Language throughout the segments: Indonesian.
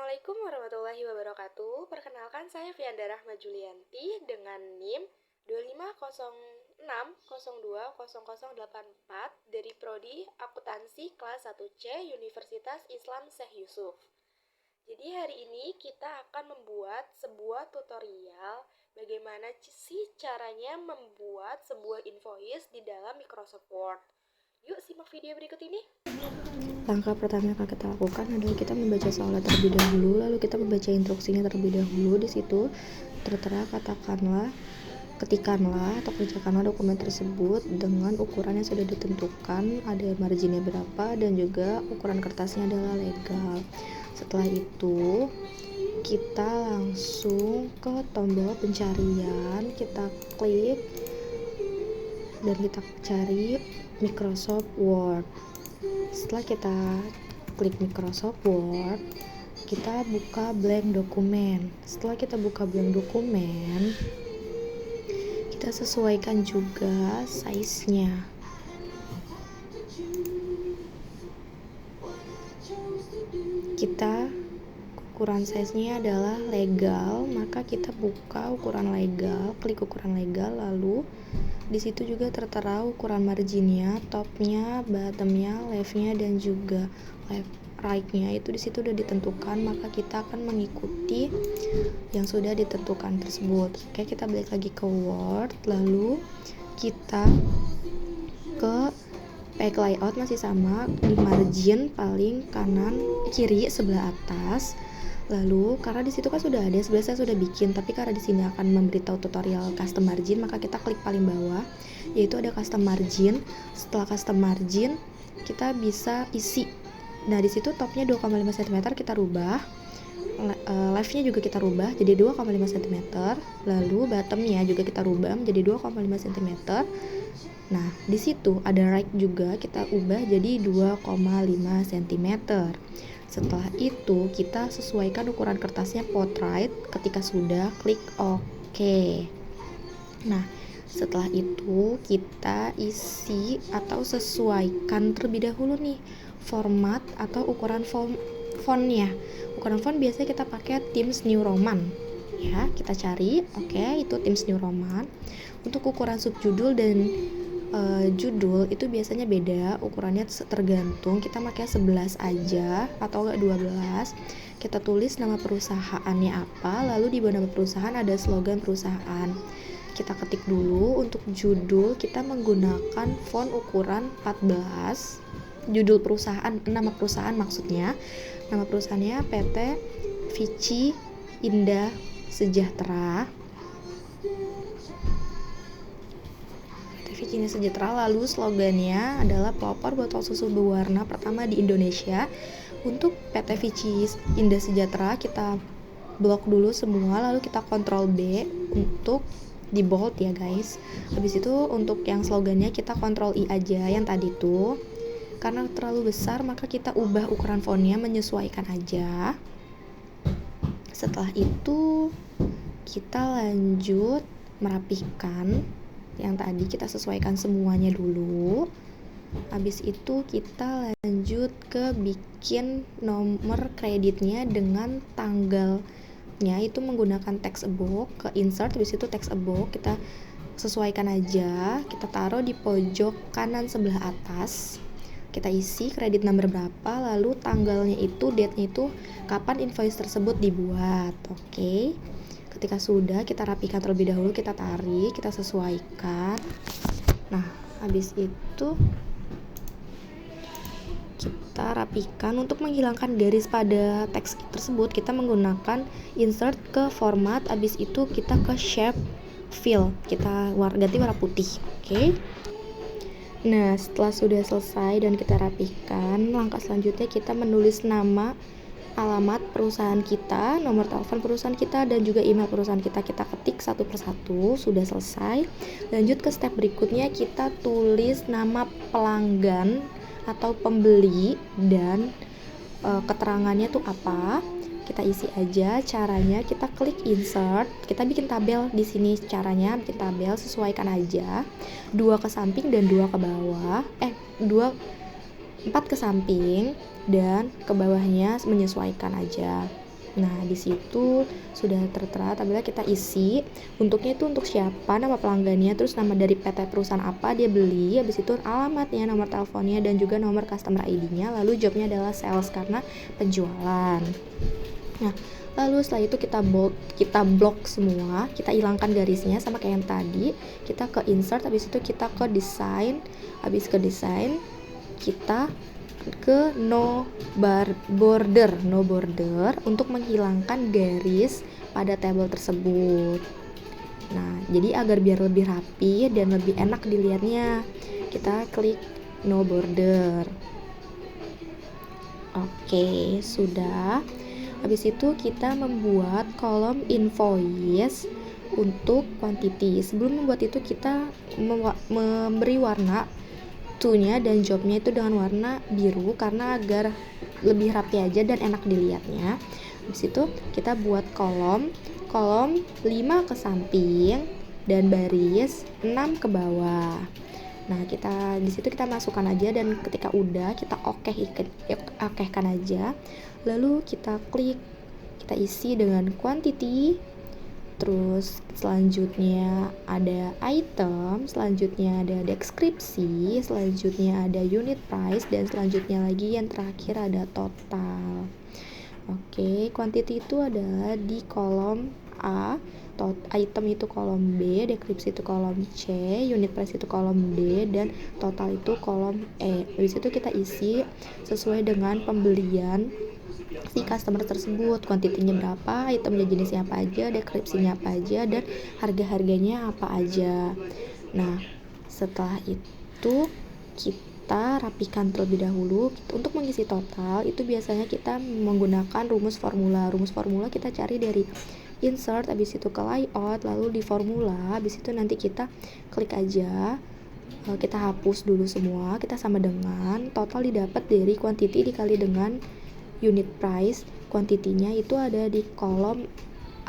Assalamualaikum warahmatullahi wabarakatuh. Perkenalkan saya Fianda Rahma Julianti dengan NIM 2506020084 dari Prodi Akuntansi kelas 1C Universitas Islam Syekh Yusuf. Jadi hari ini kita akan membuat sebuah tutorial bagaimana sih caranya membuat sebuah invoice di dalam Microsoft Word. Yuk simak video berikut ini. Langkah pertama yang akan kita lakukan adalah kita membaca soalnya terlebih dahulu, lalu kita membaca instruksinya terlebih dahulu. Di situ tertera ketikanlah atau kerjakanlah dokumen tersebut dengan ukuran yang sudah ditentukan, ada marginnya berapa dan juga ukuran kertasnya adalah legal. Setelah itu kita langsung ke tombol pencarian, kita klik dan kita cari Microsoft Word. Setelah kita klik Microsoft Word, kita buka blank dokumen. Setelah kita buka blank dokumen, kita sesuaikan juga size-nya. Ukuran size-nya adalah legal, maka kita buka ukuran legal, klik ukuran legal, lalu di situ juga tertera ukuran marginnya, topnya, bottomnya, leftnya dan juga right-nya. Itu di situ udah ditentukan, maka kita akan mengikuti yang sudah ditentukan tersebut. Oke, kita balik lagi ke Word, lalu kita ke page layout, masih sama di margin paling kiri sebelah atas. Lalu karena di situ kan sudah ada, sebenarnya saya sudah bikin, tapi karena di sini akan memberitahu tutorial custom margin, maka kita klik paling bawah, yaitu ada custom margin. Setelah custom margin, kita bisa isi. Nah, di situ topnya 2,5 cm kita rubah, leftnya juga kita rubah jadi 2,5 cm, lalu bottomnya juga kita rubah menjadi 2,5 cm. Nah, di situ ada right juga kita ubah jadi 2,5 cm. Setelah itu kita sesuaikan ukuran kertasnya portrait. Ketika sudah, klik OK. Nah, setelah itu kita isi atau sesuaikan terlebih dahulu nih format atau ukuran fontnya. Ukuran font biasanya kita pakai Times New Roman. Ya, kita cari, itu Times New Roman. Untuk ukuran subjudul dan judul itu biasanya beda, ukurannya tergantung, kita pakai 11 aja atau enggak 12. Kita tulis nama perusahaannya apa, lalu di bawah nama perusahaan ada slogan perusahaan. Kita ketik dulu. Untuk judul kita menggunakan font ukuran 14. Judul perusahaan, nama perusahaan maksudnya. Nama perusahaannya PT Vici Indah Sejahtera. Vicina Sejahtera. Lalu slogannya adalah pelopor botol susu berwarna pertama di Indonesia. Untuk PT Vici Indah Sejahtera kita blok dulu semua, lalu kita Ctrl B untuk di bold ya guys. Habis itu untuk yang slogannya kita Ctrl I aja yang tadi tuh, karena terlalu besar maka kita ubah ukuran fontnya, menyesuaikan aja. Setelah itu kita lanjut merapihkan. Yang tadi kita sesuaikan semuanya dulu. Habis itu kita lanjut ke bikin nomor kreditnya dengan tanggalnya, itu menggunakan text above, ke insert, habis itu text above kita sesuaikan aja, kita taruh di pojok kanan sebelah atas. Kita isi kredit number berapa, lalu tanggalnya itu, date-nya itu kapan invoice tersebut dibuat. Oke. Ketika sudah, kita rapikan terlebih dahulu, kita tarik, kita sesuaikan. Nah, habis itu kita rapikan. Untuk menghilangkan garis pada teks tersebut, kita menggunakan insert ke format, habis itu kita ke shape fill, kita ganti warna putih. Oke. Nah, setelah sudah selesai dan kita rapikan, langkah selanjutnya kita menulis nama, alamat perusahaan kita, nomor telepon perusahaan kita, dan juga email perusahaan kita. Kita ketik satu persatu. Sudah selesai. Lanjut ke step berikutnya, kita tulis nama pelanggan atau pembeli dan keterangannya tuh apa. Kita isi aja. Caranya kita klik insert, kita bikin tabel di sini. Caranya bikin tabel, sesuaikan aja. 2 ke samping dan 2 ke bawah. 4 ke samping dan ke bawahnya menyesuaikan aja. Nah, di situ sudah tertera tabelnya, kita isi untuknya itu untuk siapa, nama pelanggannya, terus nama dari PT perusahaan apa dia beli, habis itu alamatnya, nomor teleponnya, dan juga nomor customer ID-nya. Lalu jobnya adalah sales karena penjualan. Nah, lalu setelah itu kita blok semua, kita hilangkan garisnya sama kayak yang tadi. Kita ke insert, habis itu kita ke desain, habis ke desain kita ke no border untuk menghilangkan garis pada tabel tersebut. Nah, jadi agar biar lebih rapi dan lebih enak dilihatnya, kita klik no border. Oke, sudah. Habis itu kita membuat kolom invoice untuk quantity. Sebelum membuat itu kita memberi warna to-nya dan job-nya itu dengan warna biru karena agar lebih rapi aja dan enak dilihatnya. Habis itu kita buat kolom 5 ke samping dan baris 6 ke bawah. Nah, di situ kita masukkan aja, dan ketika udah kita okehkan aja. Lalu kita klik, kita isi dengan quantity. Terus selanjutnya ada item, selanjutnya ada deskripsi, selanjutnya ada unit price, dan selanjutnya lagi yang terakhir ada total. Oke, quantity itu adalah di kolom A, item itu kolom B, deskripsi itu kolom C, unit price itu kolom D, dan total itu kolom E. Habis itu kita isi sesuai dengan pembelian si customer tersebut, kuantitinya berapa, itemnya jenisnya apa aja, deskripsinya apa aja, dan harga-harganya apa aja. Nah, setelah itu kita rapikan terlebih dahulu. Untuk mengisi total itu biasanya kita menggunakan rumus formula kita cari dari insert, habis itu ke layout, lalu di formula, habis itu nanti kita klik aja, kita hapus dulu semua, kita sama dengan total didapat dari quantity dikali dengan unit price. Kuantitinya itu ada di kolom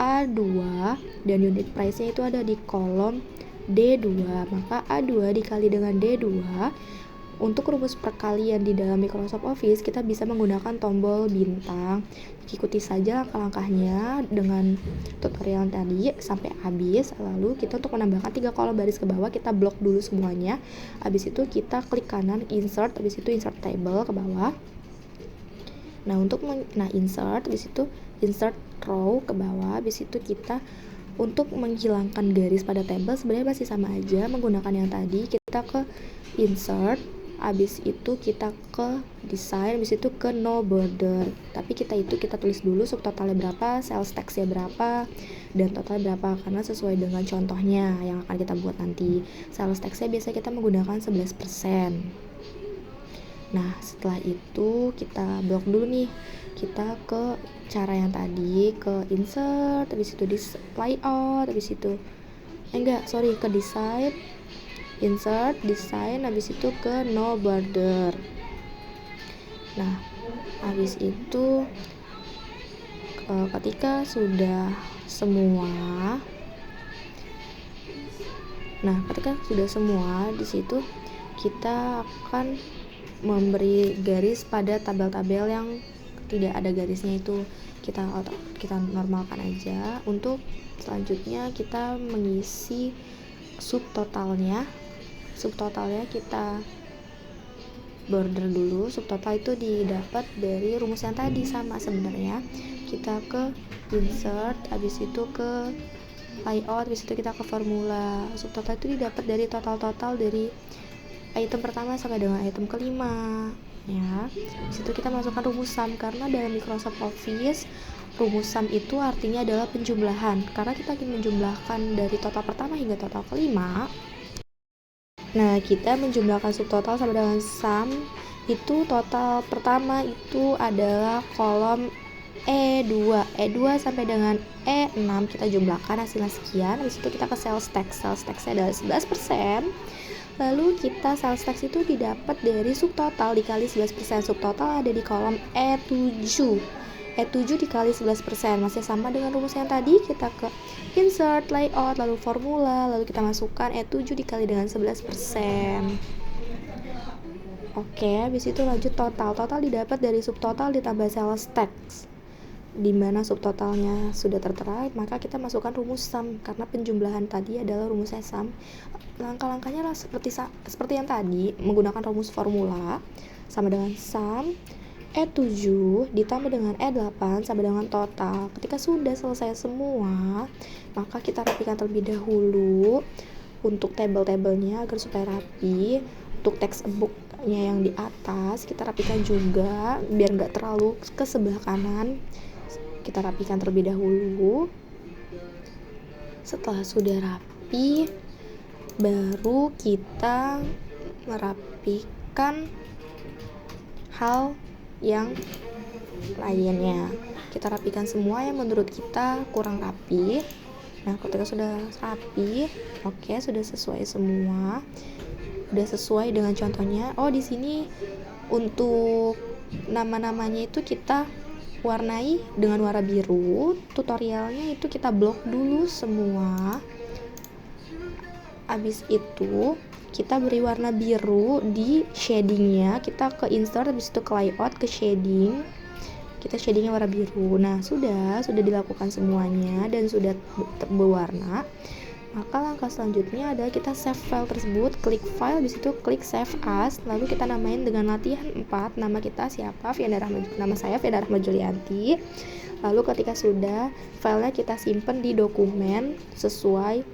A2 dan unit price-nya itu ada di kolom D2. Maka A2 dikali dengan D2. Untuk rumus perkalian di dalam Microsoft Office kita bisa menggunakan tombol bintang. Ikuti saja langkah-langkahnya dengan tutorial tadi sampai habis. Lalu kita untuk menambahkan 3 kolom baris ke bawah, kita blok dulu semuanya. Habis itu kita klik kanan insert, habis itu insert table ke bawah. Nah, insert, habis itu insert row ke bawah. Habis itu kita untuk menghilangkan garis pada tabel sebenarnya masih sama aja menggunakan yang tadi. Kita ke insert, habis itu kita ke design, habis itu ke no border. Tapi kita tulis dulu subtotalnya berapa, sales tax-nya berapa, dan total berapa, karena sesuai dengan contohnya yang akan kita buat nanti. Sales tax-nya biasanya kita menggunakan 11%. Nah, setelah itu kita blok dulu nih. Kita ke cara yang tadi, ke insert, habis itu di layout, habis itu ke design, insert, design, habis itu ke no border. Nah, habis itu ketika sudah semua, di situ kita akan memberi garis pada tabel-tabel yang tidak ada garisnya, itu kita normalkan aja. Untuk selanjutnya kita mengisi subtotalnya kita border dulu. Subtotal itu didapat dari rumus yang tadi, sama sebenarnya. Kita ke insert, habis itu ke layout, habis itu kita ke formula. Subtotal itu didapat dari total dari item pertama sampai dengan item kelima, ya. Disitu kita masukkan rumus sum, karena dalam Microsoft Office rumus sum itu artinya adalah penjumlahan. Karena kita ingin menjumlahkan dari total pertama hingga total kelima. Nah, kita menjumlahkan subtotal sama dengan sum. Itu total pertama itu adalah kolom E2 sampai dengan E6, kita jumlahkan hasilnya sekian. Habis itu kita ke sales tax-nya adalah 11%. Lalu kita sales tax itu didapat dari subtotal dikali 11%. Subtotal ada di kolom E7 dikali 11%, masih sama dengan rumus yang tadi. Kita ke insert, layout, lalu formula, lalu kita masukkan E7 dikali dengan 11%. Oke, habis itu lanjut total didapat dari subtotal ditambah sales tax. di mana subtotalnya sudah tertera, maka kita masukkan rumus sum karena penjumlahan tadi adalah rumusnya sum. Langkah-langkahnya seperti yang tadi, menggunakan rumus formula sama dengan sum E7 ditambah dengan E8 sama dengan total. Ketika sudah selesai semua, maka kita rapikan terlebih dahulu untuk tabel-tabelnya agar supaya rapi. Untuk text booknya yang di atas kita rapikan juga biar nggak terlalu ke sebelah kanan. Kita rapikan terlebih dahulu. Setelah sudah rapi, baru kita merapikan hal yang lainnya. Kita rapikan semua yang menurut kita kurang rapi. Nah, ketika sudah rapi, oke, sudah sesuai semua. Udah sesuai dengan contohnya. Oh, di sini untuk nama-namanya itu kita warnai dengan warna biru. Tutorialnya itu kita blok dulu semua. Habis itu kita beri warna biru di shadingnya. Kita ke insert, habis itu ke layout, ke shading. Kita shadingnya warna biru. Nah, sudah dilakukan semuanya dan sudah berwarna. Maka langkah selanjutnya adalah kita save file tersebut, klik file, habis itu klik save as, lalu kita namain dengan latihan 4, nama kita siapa, nama saya Fiana Rahma Julianti. Lalu ketika sudah, filenya kita simpan di dokumen sesuai